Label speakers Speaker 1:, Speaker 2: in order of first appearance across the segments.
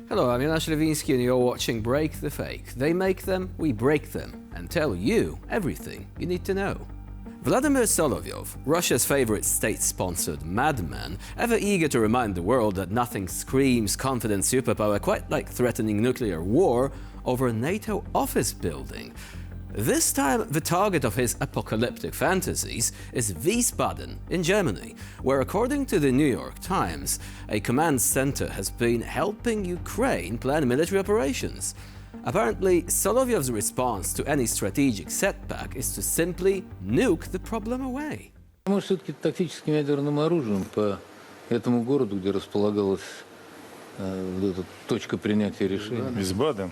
Speaker 1: Hello, I'm Jonasz Lewiński and you're watching Break the Fake. They make them, we break them, and tell you everything you need to know. Vladimir Solovyov, Russia's favorite state-sponsored madman, ever eager to remind the world that nothing screams confident superpower quite like threatening nuclear war over a NATO office building. This time, the target of his apocalyptic fantasies is Wiesbaden in Germany, where, according to the New York Times, a command center has been helping Ukraine plan military operations. Apparently, Solovyov's response to any strategic setback is to simply nuke the problem away.
Speaker 2: Может, все-таки тактическим ядерным оружием по этому городу, где располагалась эта точка принятия решений.
Speaker 3: Wiesbaden.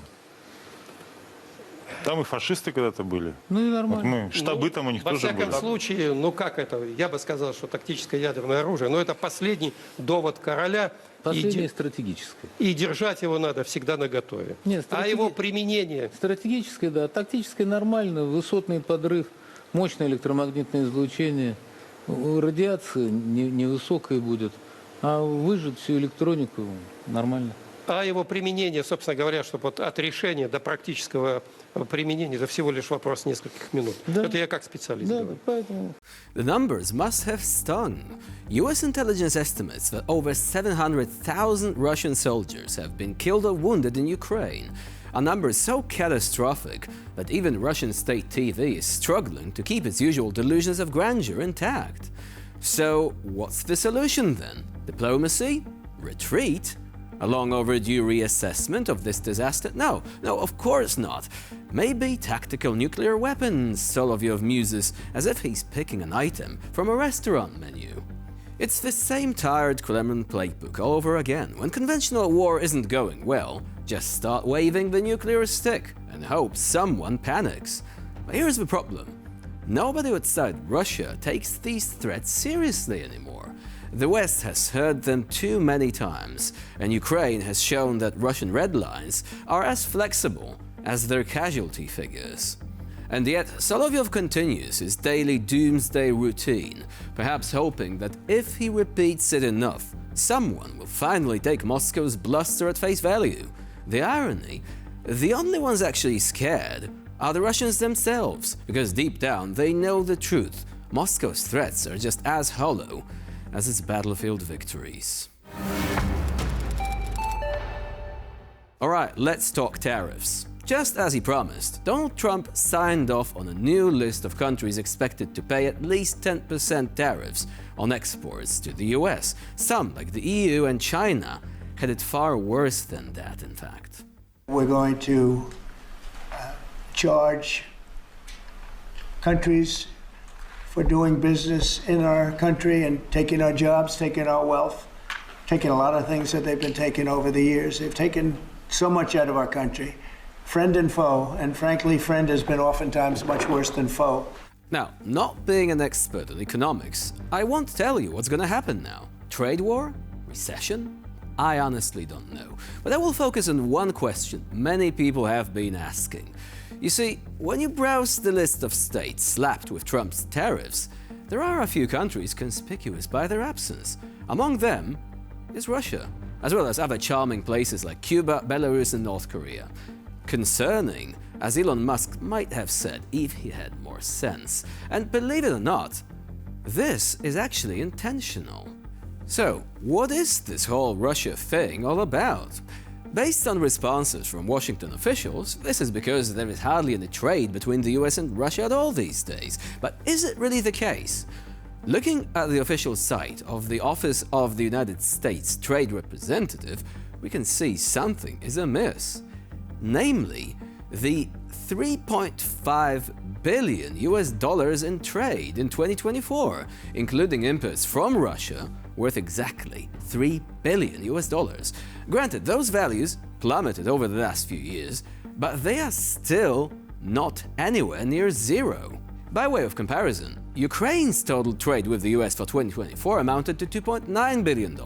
Speaker 3: Там и фашисты когда-то были.
Speaker 2: Ну и нормально.
Speaker 3: Вот штабы там у них тоже были.
Speaker 4: Во всяком случае, ну как это, я бы сказал, что тактическое ядерное оружие, но это последний довод короля.
Speaker 2: Последнее стратегическое.
Speaker 4: И держать его надо всегда наготове.
Speaker 2: Нет,
Speaker 4: а его применение...
Speaker 2: Стратегическое, да. Тактическое нормально. Высотный подрыв, мощное электромагнитное излучение. Радиация невысокая будет. А выжить всю электронику нормально.
Speaker 4: А его применение, собственно говоря, чтобы вот от решения до практического применения, это всего лишь вопрос нескольких минут.
Speaker 2: Да.
Speaker 4: Это я как специалист говорю.
Speaker 2: Поэтому...
Speaker 1: The numbers must have stung. US intelligence estimates that over 700,000 Russian soldiers have been killed or wounded in Ukraine, a number so catastrophic that even Russian state TV is struggling to keep its usual delusions of grandeur intact. So, what's the solution then? Diplomacy? Retreat? A long overdue reassessment of this disaster? No, of course not. Maybe tactical nuclear weapons, Solovyov muses, as if he's picking an item from a restaurant menu. It's the same tired Kremlin playbook all over again. When conventional war isn't going well, just start waving the nuclear stick and hope someone panics. But here's the problem. Nobody outside Russia takes these threats seriously anymore. The West has heard them too many times, and Ukraine has shown that Russian red lines are as flexible as their casualty figures. And yet, Solovyov continues his daily doomsday routine, perhaps hoping that if he repeats it enough, someone will finally take Moscow's bluster at face value. The irony? The only ones actually scared are the Russians themselves, because deep down they know the truth. Moscow's threats are just as hollow as its battlefield victories. Alright, let's talk tariffs. Just as he promised, Donald Trump signed off on a new list of countries expected to pay at least 10% tariffs on exports to the US. Some, like the EU and China, had it far worse than that, in fact.
Speaker 5: We're going to charge countries for doing business in our country and taking our jobs, taking our wealth, taking a lot of things that they've been taking over the years. They've taken so much out of our country, friend and foe, and frankly, friend has been oftentimes much worse than foe.
Speaker 1: Now, not being an expert in economics, I won't tell you what's gonna happen now. Trade war? Recession? I honestly don't know. But I will focus on one question many people have been asking. You see, when you browse the list of states slapped with Trump's tariffs, there are a few countries conspicuous by their absence. Among them is Russia, as well as other charming places like Cuba, Belarus and North Korea. Concerning, as Elon Musk might have said if he had more sense. And believe it or not, this is actually intentional. So, what is this whole Russia thing all about? Based on responses from Washington officials, this is because there is hardly any trade between the US and Russia at all these days. But is it really the case? Looking at the official site of the Office of the United States Trade Representative, we can see something is amiss. Namely, the $3.5 billion in trade in 2024, including imports from Russia, worth exactly $3 billion. Granted, those values plummeted over the last few years, but they are still not anywhere near zero. By way of comparison, Ukraine's total trade with the US for 2024 amounted to $2.9 billion,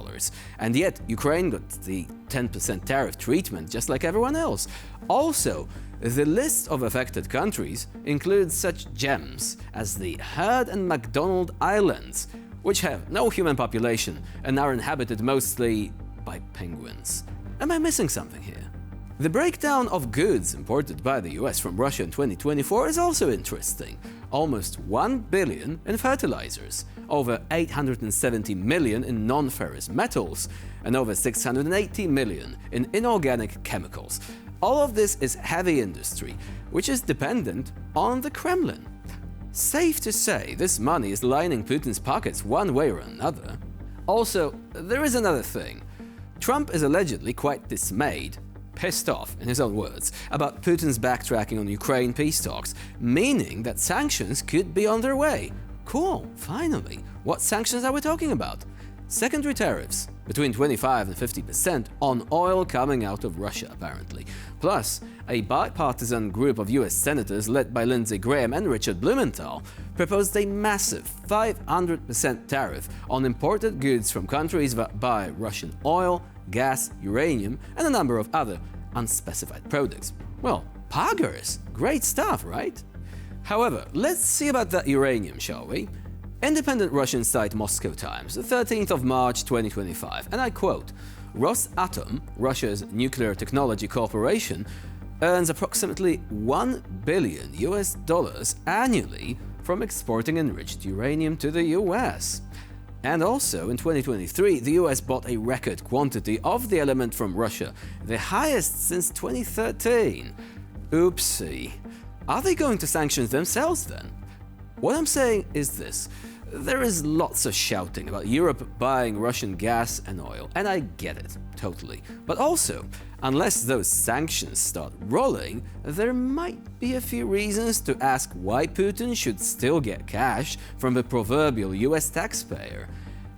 Speaker 1: and yet Ukraine got the 10% tariff treatment just like everyone else. Also, the list of affected countries includes such gems as the Heard and McDonald Islands, which have no human population and are inhabited mostly by penguins. Am I missing something here? The breakdown of goods imported by the US from Russia in 2024 is also interesting. Almost 1 billion in fertilizers, over 870 million in non-ferrous metals, and over 680 million in inorganic chemicals. All of this is heavy industry, which is dependent on the Kremlin. Safe to say, this money is lining Putin's pockets one way or another. Also, there is another thing. Trump is allegedly quite dismayed, pissed off, in his own words, about Putin's backtracking on Ukraine peace talks, meaning that sanctions could be on their way. Cool, finally. What sanctions are we talking about? Secondary tariffs, between 25 and 50% on oil coming out of Russia, apparently. Plus, a bipartisan group of US senators led by Lindsey Graham and Richard Blumenthal proposed a massive 500% tariff on imported goods from countries that buy Russian oil, gas, uranium, and a number of other unspecified products. Well, poggers! Great stuff, right? However, let's see about that uranium, shall we? Independent Russian site Moscow Times, the 13th of March 2025, and I quote, Rosatom, Russia's nuclear technology corporation, earns approximately $1 billion annually from exporting enriched uranium to the US. And also, in 2023, the US bought a record quantity of the element from Russia, the highest since 2013. Oopsie. Are they going to sanction themselves then? What I'm saying is this. There is lots of shouting about Europe buying Russian gas and oil, and I get it, totally. But also, unless those sanctions start rolling, there might be a few reasons to ask why Putin should still get cash from the proverbial US taxpayer.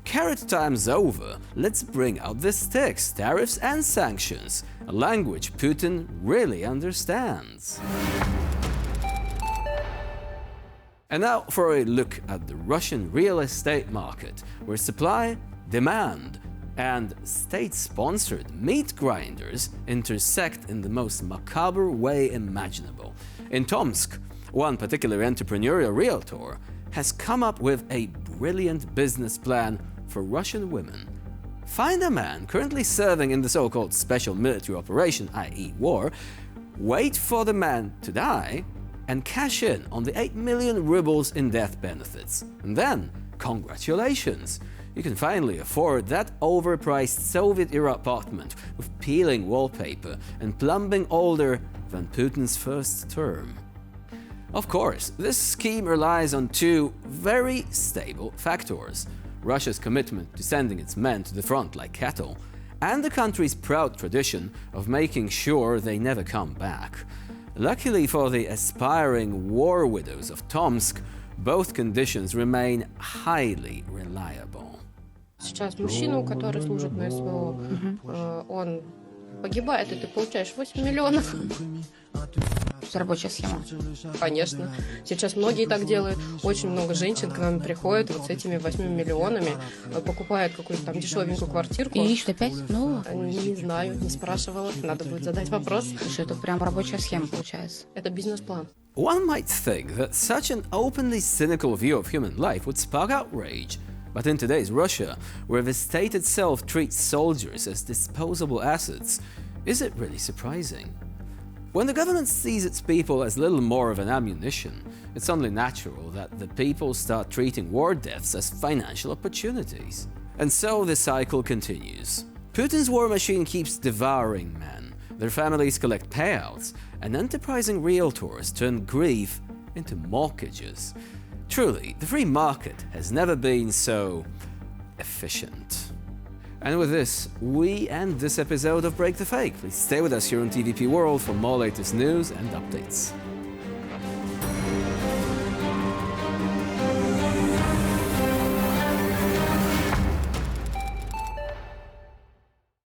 Speaker 1: Carrot time's over, let's bring out the sticks, tariffs and sanctions, a language Putin really understands. And now for a look at the Russian real estate market, where supply, demand, and state-sponsored meat grinders intersect in the most macabre way imaginable. In Tomsk, one particular entrepreneurial realtor has come up with a brilliant business plan for Russian women. Find a man currently serving in the so-called special military operation, i.e. war, wait for the man to die, and cash in on the 8 million rubles in death benefits. And then, congratulations! You can finally afford that overpriced Soviet-era apartment with peeling wallpaper and plumbing older than Putin's first term. Of course, this scheme relies on two very stable factors: Russia's commitment to sending its men to the front like cattle, and the country's proud tradition of making sure they never come back. Luckily for the aspiring war widows of Tomsk, both conditions remain highly reliable.
Speaker 6: Сейчас мужчина, который служит на СВО, он погибает, и ты получаешь 8 миллионов.
Speaker 7: Рабочая схема.
Speaker 6: Конечно. Сейчас многие так делают. Очень много женщин к нам приходят вот с этими 8 миллионами, покупают какую-то там дешевенькую квартирку.
Speaker 7: И ищут опять нового?
Speaker 6: Не знаю, не спрашивала. Надо будет задать вопрос.
Speaker 7: Слушай, это прям рабочая схема получается.
Speaker 6: Это бизнес-план.
Speaker 1: One might think that such an openly cynical view of human life would spark outrage. But in today's Russia, where the state itself treats soldiers as disposable assets, is it really surprising? When the government sees its people as little more of an ammunition, it's only natural that the people start treating war deaths as financial opportunities. And so the cycle continues. Putin's war machine keeps devouring men, their families collect payouts, and enterprising realtors turn grief into mortgages. Truly, the free market has never been so efficient. And with this, we end this episode of Break the Fake. Please stay with us here on TVP World for more latest news and updates.